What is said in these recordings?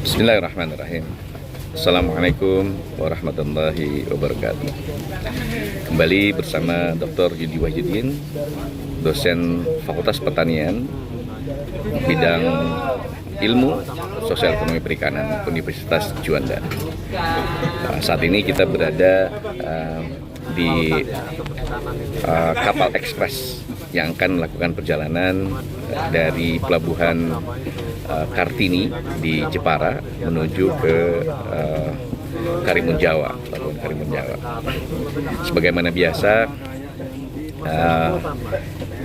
Bismillahirrahmanirrahim. Assalamualaikum warahmatullahi wabarakatuh. Kembali bersama Dr. Yudi Wahyudin, dosen Fakultas Pertanian, bidang Ilmu Sosial Ekonomi Perikanan, Universitas Juanda. Saat ini kita berada di kapal ekspres yang akan melakukan perjalanan dari pelabuhan Kartini di Jepara menuju ke Karimun Jawa, pelabuhan Karimun Jawa. Sebagaimana biasa,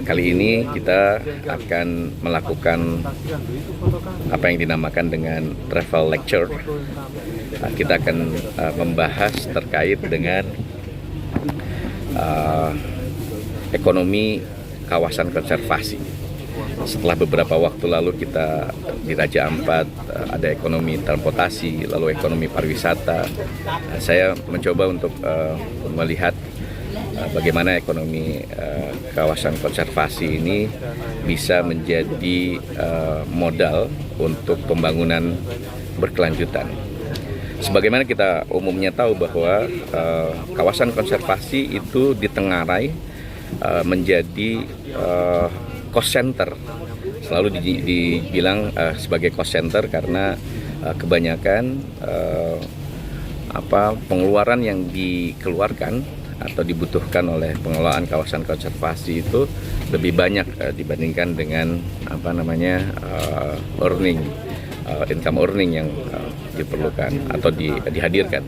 kali ini kita akan melakukan apa yang dinamakan dengan travel lecture. Kita akan membahas terkait dengan ekonomi kawasan konservasi. Setelah beberapa waktu lalu kita di Raja Ampat ada ekonomi transportasi, lalu ekonomi pariwisata. Saya mencoba untuk melihat bagaimana ekonomi kawasan konservasi ini bisa menjadi modal untuk pembangunan berkelanjutan. Sebagaimana kita umumnya tahu bahwa kawasan konservasi itu ditengarai menjadi cost center, selalu dibilang sebagai cost center karena kebanyakan pengeluaran yang dikeluarkan atau dibutuhkan oleh pengelolaan kawasan konservasi itu lebih banyak dibandingkan dengan income earning yang diperlukan atau dihadirkan.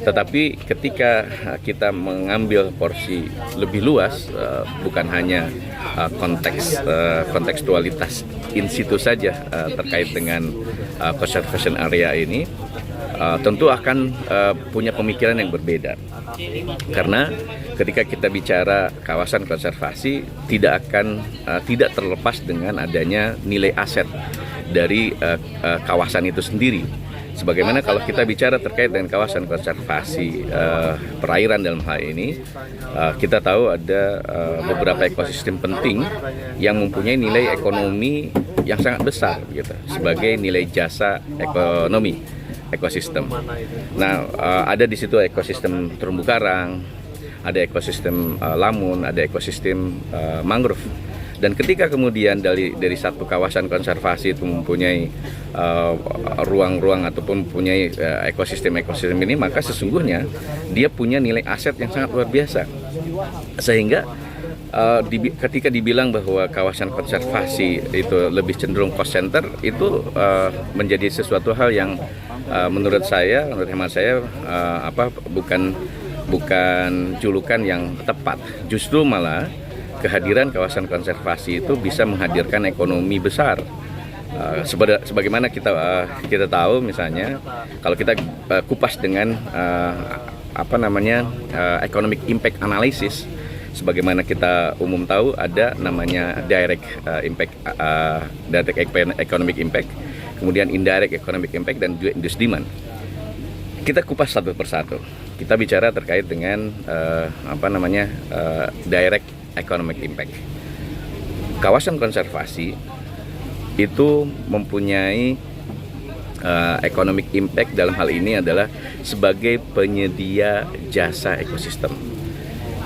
Tetapi ketika kita mengambil porsi lebih luas, bukan hanya kontekstualitas in situ saja terkait dengan conservation area ini, tentu akan punya pemikiran yang berbeda. Karena ketika kita bicara kawasan konservasi tidak terlepas dengan adanya nilai aset dari kawasan itu sendiri. Sebagaimana kalau kita bicara terkait dengan kawasan konservasi perairan dalam hal ini, kita tahu ada beberapa ekosistem penting yang mempunyai nilai ekonomi yang sangat besar, gitu, sebagai nilai jasa ekonomi ekosistem. Nah, ada di situ ekosistem terumbu karang, ada ekosistem lamun, ada ekosistem mangrove. Dan ketika kemudian dari satu kawasan konservasi itu mempunyai ruang-ruang ataupun mempunyai ekosistem ini, maka sesungguhnya dia punya nilai aset yang sangat luar biasa. Sehingga ketika dibilang bahwa kawasan konservasi itu lebih cenderung cost center, itu menjadi sesuatu hal yang menurut hemat saya bukan julukan yang tepat. Justru malah kehadiran kawasan konservasi itu bisa menghadirkan ekonomi besar. Sebagaimana kita tahu, misalnya kalau kita kupas dengan economic impact analysis, sebagaimana kita umum tahu ada namanya direct economic impact, kemudian indirect economic impact, dan juga induced demand. Kita kupas satu persatu. Kita bicara terkait dengan direct economic impact. Kawasan konservasi itu mempunyai economic impact dalam hal ini adalah sebagai penyedia jasa ekosistem.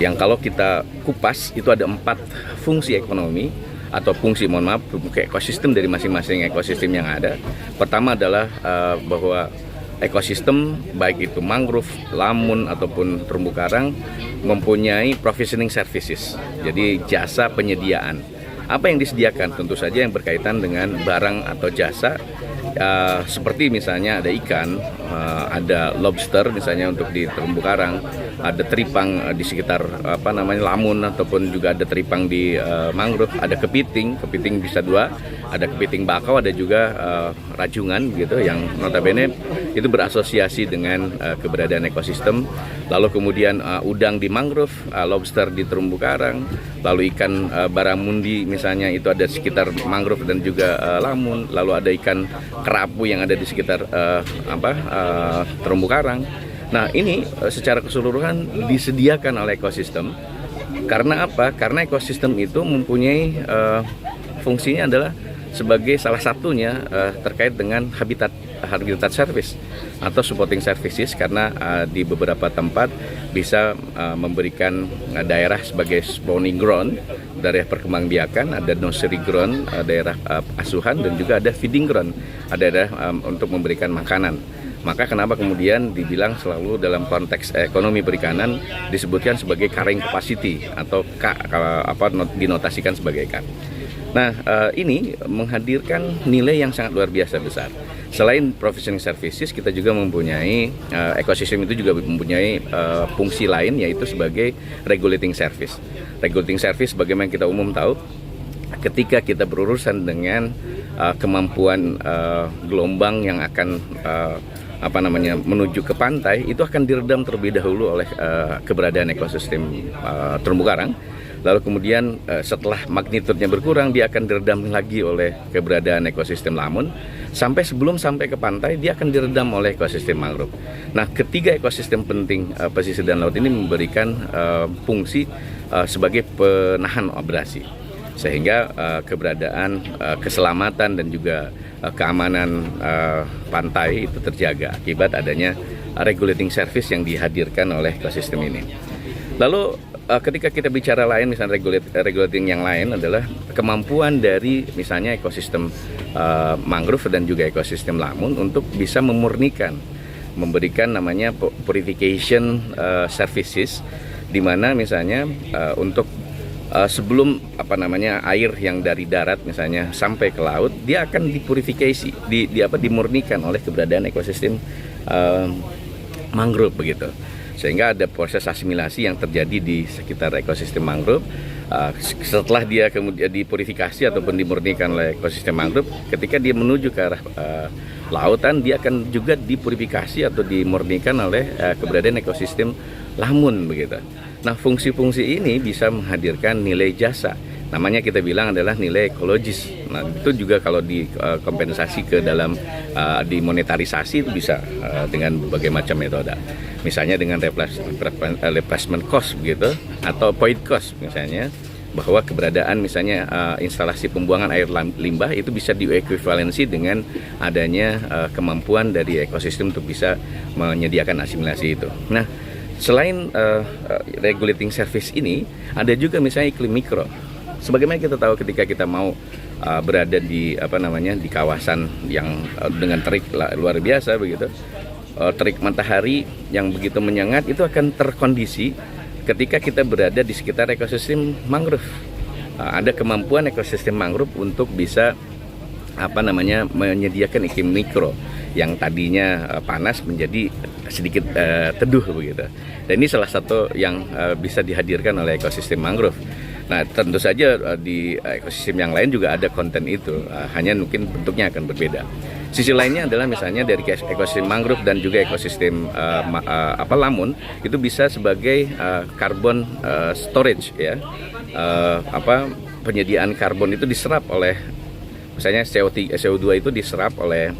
Yang kalau kita kupas itu ada 4 fungsi ekonomi atau fungsi ekosistem dari masing-masing ekosistem yang ada. Pertama adalah bahwa ekosistem baik itu mangrove, lamun ataupun terumbu karang mempunyai provisioning services, jadi jasa penyediaan. Apa yang disediakan? Tentu saja yang berkaitan dengan barang atau jasa, seperti misalnya ada ikan, ada lobster misalnya untuk di terumbu karang, ada teripang di sekitar lamun, ataupun juga ada teripang di mangrove, ada kepiting bisa 2, ada kepiting bakau, ada juga rajungan gitu yang notabene itu berasosiasi dengan keberadaan ekosistem. Lalu kemudian udang di mangrove, lobster di terumbu karang, lalu ikan baramundi misalnya itu ada di sekitar mangrove dan juga lamun, lalu ada ikan kerapu yang ada di sekitar terumbu karang. Nah, ini secara keseluruhan disediakan oleh ekosistem. Karena apa? Karena ekosistem itu mempunyai fungsinya adalah sebagai salah satunya terkait dengan habitat service atau supporting services, karena di beberapa tempat bisa memberikan daerah sebagai spawning ground, daerah perkembangbiakan, ada nursery ground, daerah asuhan, dan juga ada feeding ground, daerah untuk memberikan makanan. Maka kenapa kemudian dibilang selalu dalam konteks ekonomi perikanan disebutkan sebagai carrying capacity atau dinotasikan sebagai K. Nah, ini menghadirkan nilai yang sangat luar biasa besar. Selain provisioning services, kita juga mempunyai ekosistem itu juga mempunyai fungsi lain, yaitu sebagai regulating service. Regulating service, bagaimana kita umum tahu, ketika kita berurusan dengan kemampuan gelombang yang akan menuju ke pantai, itu akan diredam terlebih dahulu oleh keberadaan ekosistem terumbu karang. Lalu kemudian setelah magnitudenya berkurang, dia akan diredam lagi oleh keberadaan ekosistem lamun. Sebelum sampai ke pantai, dia akan diredam oleh ekosistem mangrove. Nah, ketiga ekosistem penting pesisir dan laut ini memberikan fungsi sebagai penahan abrasi, sehingga keberadaan keselamatan dan juga keamanan pantai itu terjaga akibat adanya regulating service yang dihadirkan oleh ekosistem ini. Lalu ketika kita bicara lain, misalnya regulating yang lain adalah kemampuan dari misalnya ekosistem mangrove dan juga ekosistem lamun untuk bisa memurnikan, memberikan namanya purification services, di mana misalnya untuk sebelum air yang dari darat misalnya sampai ke laut, dia akan dipurifikasi, dimurnikan oleh keberadaan ekosistem mangrove begitu. Sehingga ada proses asimilasi yang terjadi di sekitar ekosistem mangrove. Setelah dia kemudian dipurifikasi ataupun dimurnikan oleh ekosistem mangrove, ketika dia menuju ke arah lautan, dia akan juga dipurifikasi atau dimurnikan oleh keberadaan ekosistem lamun begitu. Nah, fungsi-fungsi ini bisa menghadirkan nilai jasa. Namanya kita bilang adalah nilai ekologis. Nah, itu juga kalau dikompensasi ke dalam dimonetarisasi itu bisa dengan berbagai macam metode. Misalnya dengan replacement cost begitu, atau point cost misalnya, bahwa keberadaan misalnya instalasi pembuangan air limbah itu bisa diekuivalensi dengan adanya kemampuan dari ekosistem untuk bisa menyediakan asimilasi itu. Nah, selain regulating service ini, ada juga misalnya iklim mikro. Sebagaimana kita tahu, ketika kita mau berada di di kawasan yang dengan terik luar biasa begitu, terik matahari yang begitu menyengat itu akan terkondisi ketika kita berada di sekitar ekosistem mangrove. Ada kemampuan ekosistem mangrove untuk bisa menyediakan iklim mikro yang tadinya panas menjadi sedikit teduh begitu. Dan ini salah satu yang bisa dihadirkan oleh ekosistem mangrove. Nah, tentu saja di ekosistem yang lain juga ada konten itu, hanya mungkin bentuknya akan berbeda. Sisi lainnya adalah misalnya dari ekosistem mangrove dan juga ekosistem lamun itu bisa sebagai carbon storage ya. Penyediaan karbon itu diserap oleh misalnya CO2 itu diserap oleh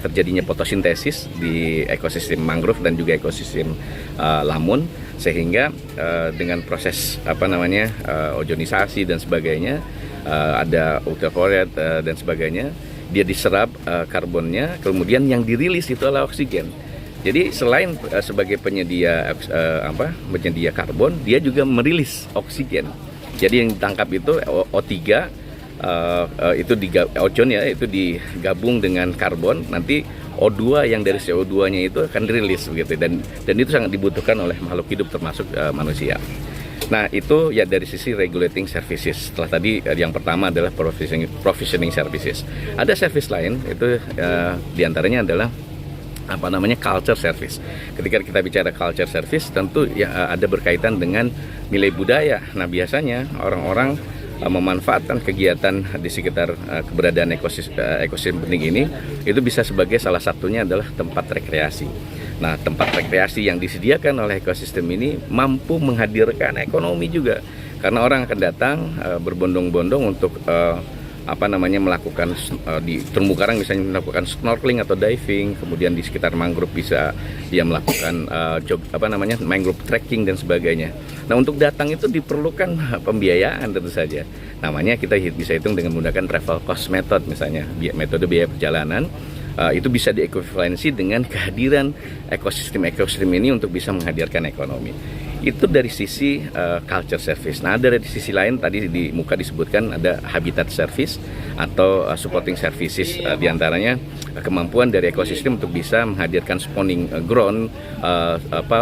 terjadinya fotosintesis di ekosistem mangrove dan juga ekosistem lamun, sehingga dengan proses ozonisasi dan sebagainya, ada ultraviolet dan sebagainya, dia diserap karbonnya, kemudian yang dirilis itu adalah oksigen. Jadi selain sebagai penyedia karbon, dia juga merilis oksigen. Jadi yang ditangkap itu O3 itu ozon ya, itu digabung dengan karbon, nanti O2 yang dari CO2-nya itu akan dirilis begitu, dan itu sangat dibutuhkan oleh makhluk hidup termasuk manusia. Nah, itu ya dari sisi regulating services. Setelah tadi yang pertama adalah provisioning services. Ada service lain itu diantaranya adalah culture service. Ketika kita bicara culture service, tentu ya ada berkaitan dengan nilai budaya. Nah, biasanya orang-orang memanfaatkan kegiatan di sekitar keberadaan ekosistem penting ini, itu bisa sebagai salah satunya adalah tempat rekreasi. Nah, tempat rekreasi yang disediakan oleh ekosistem ini mampu menghadirkan ekonomi juga, karena orang akan datang berbondong-bondong untuk melakukan di terumbu karang misalnya melakukan snorkeling atau diving, kemudian di sekitar mangrove bisa dia melakukan mangrove trekking dan sebagainya. Nah, untuk datang itu diperlukan pembiayaan tentu saja. Namanya kita bisa hitung dengan menggunakan travel cost method, misalnya metode biaya perjalanan. Itu bisa diekuivalensi dengan kehadiran ekosistem ini untuk bisa menghadirkan ekonomi. Itu dari sisi culture service. Nah, dari sisi lain tadi di muka disebutkan ada habitat service atau supporting services, diantaranya kemampuan dari ekosistem untuk bisa menghadirkan spawning ground,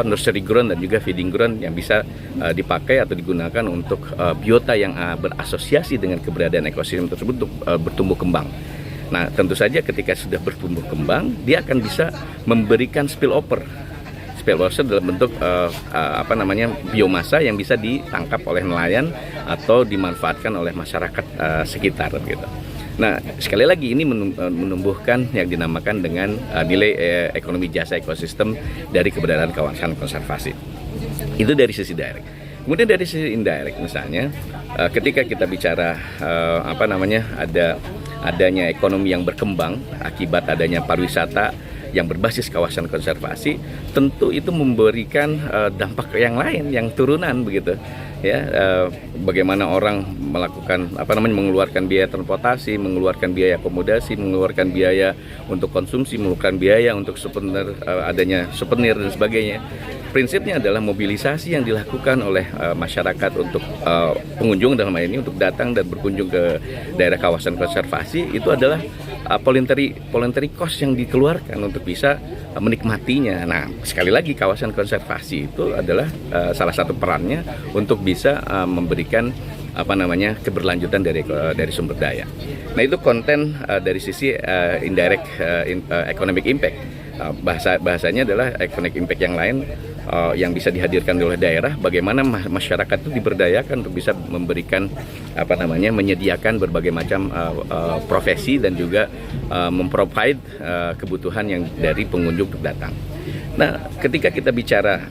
nursery ground dan juga feeding ground yang bisa dipakai atau digunakan untuk biota yang berasosiasi dengan keberadaan ekosistem tersebut untuk bertumbuh kembang. Nah, tentu saja ketika sudah bertumbuh kembang, dia akan bisa memberikan spillover dalam bentuk biomasa yang bisa ditangkap oleh nelayan atau dimanfaatkan oleh masyarakat sekitar gitu. Nah, sekali lagi ini menumbuhkan yang dinamakan dengan nilai ekonomi jasa ekosistem dari keberadaan kawasan konservasi. Itu dari sisi direct. Kemudian dari sisi indirect, misalnya ketika kita bicara adanya ekonomi yang berkembang akibat adanya pariwisata yang berbasis kawasan konservasi, tentu itu memberikan dampak yang lain, yang turunan begitu. Ya, bagaimana orang melakukan mengeluarkan biaya transportasi, mengeluarkan biaya akomodasi, mengeluarkan biaya untuk konsumsi, mengeluarkan biaya untuk souvenir, adanya souvenir dan sebagainya. Prinsipnya adalah mobilisasi yang dilakukan oleh masyarakat untuk pengunjung dalam hal ini untuk datang dan berkunjung ke daerah kawasan konservasi, itu adalah voluntary cost yang dikeluarkan untuk bisa menikmatinya. Nah, sekali lagi kawasan konservasi itu adalah salah satu perannya untuk bisa memberikan keberlanjutan dari sumber daya. Nah, itu konten dari sisi indirect economic impact. Bahasanya adalah economic impact yang lain yang bisa dihadirkan oleh daerah, bagaimana masyarakat itu diberdayakan untuk bisa memberikan menyediakan berbagai macam profesi dan juga memprovide kebutuhan yang dari pengunjung untuk datang. Nah, ketika kita bicara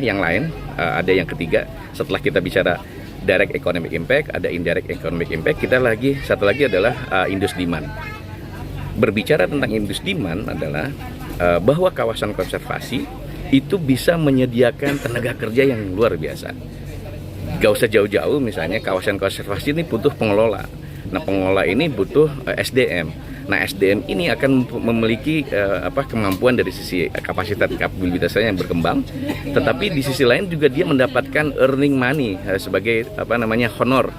yang lain, ada yang ketiga setelah kita bicara direct economic impact, ada indirect economic impact, satu lagi adalah industri demand. Berbicara tentang industri demand adalah bahwa kawasan konservasi itu bisa menyediakan tenaga kerja yang luar biasa. Gak usah jauh-jauh, misalnya kawasan konservasi ini butuh pengelola. Nah, pengelola ini butuh SDM. Nah, SDM ini akan memiliki kemampuan dari sisi kapabilitasnya yang berkembang, tetapi di sisi lain juga dia mendapatkan earning money sebagai honor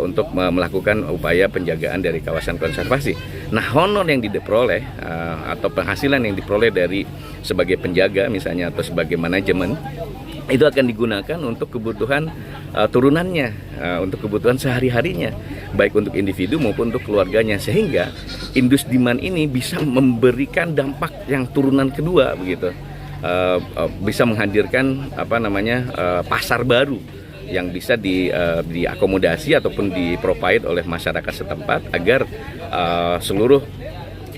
untuk melakukan upaya penjagaan dari kawasan konservasi. Nah, honor yang diperoleh atau penghasilan yang diperoleh dari sebagai penjaga misalnya atau sebagai manajemen itu akan digunakan untuk kebutuhan turunannya, untuk kebutuhan sehari-harinya, baik untuk individu maupun untuk keluarganya, sehingga industri demand ini bisa memberikan dampak yang turunan kedua begitu, bisa menghadirkan pasar baru yang bisa diakomodasi ataupun diprovide oleh masyarakat setempat agar seluruh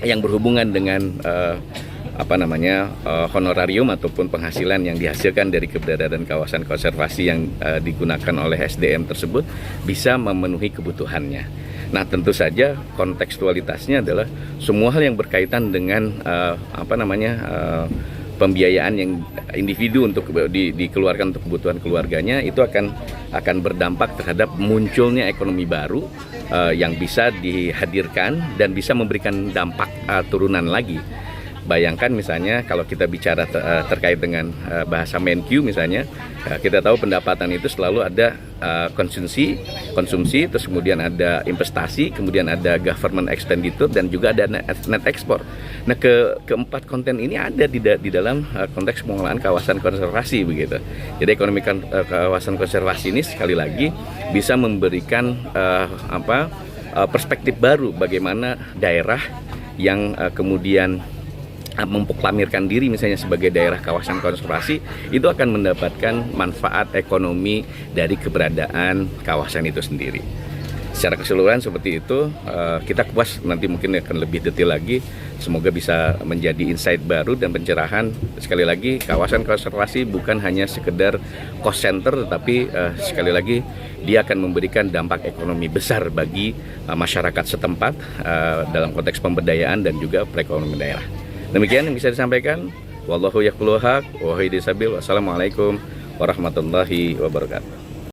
yang berhubungan dengan honorarium ataupun penghasilan yang dihasilkan dari keberadaan kawasan konservasi yang digunakan oleh SDM tersebut bisa memenuhi kebutuhannya. Nah, tentu saja kontekstualitasnya adalah semua hal yang berkaitan dengan pembiayaan yang individu untuk dikeluarkan untuk kebutuhan keluarganya itu akan berdampak terhadap munculnya ekonomi baru yang bisa dihadirkan dan bisa memberikan dampak turunan lagi. Bayangkan misalnya kalau kita bicara terkait dengan bahasa Menkyu misalnya, kita tahu pendapatan itu selalu ada konsumsi, terus kemudian ada investasi, kemudian ada government expenditure dan juga ada net export. Nah, keempat konten ini ada di dalam konteks pengelolaan kawasan konservasi begitu. Jadi ekonomi kawasan konservasi ini sekali lagi bisa memberikan perspektif baru bagaimana daerah yang kemudian memproklamirkan diri misalnya sebagai daerah kawasan konservasi itu akan mendapatkan manfaat ekonomi dari keberadaan kawasan itu sendiri. Secara keseluruhan seperti itu, kita kupas nanti mungkin akan lebih detail lagi. Semoga bisa menjadi insight baru dan pencerahan. Sekali lagi, kawasan konservasi bukan hanya sekedar cost center, tetapi sekali lagi dia akan memberikan dampak ekonomi besar bagi masyarakat setempat dalam konteks pemberdayaan dan juga perekonomian daerah. Demikian yang bisa disampaikan. Wallahu yaqulul haq wa huwa sabil. Wassalamualaikum warahmatullahi wabarakatuh.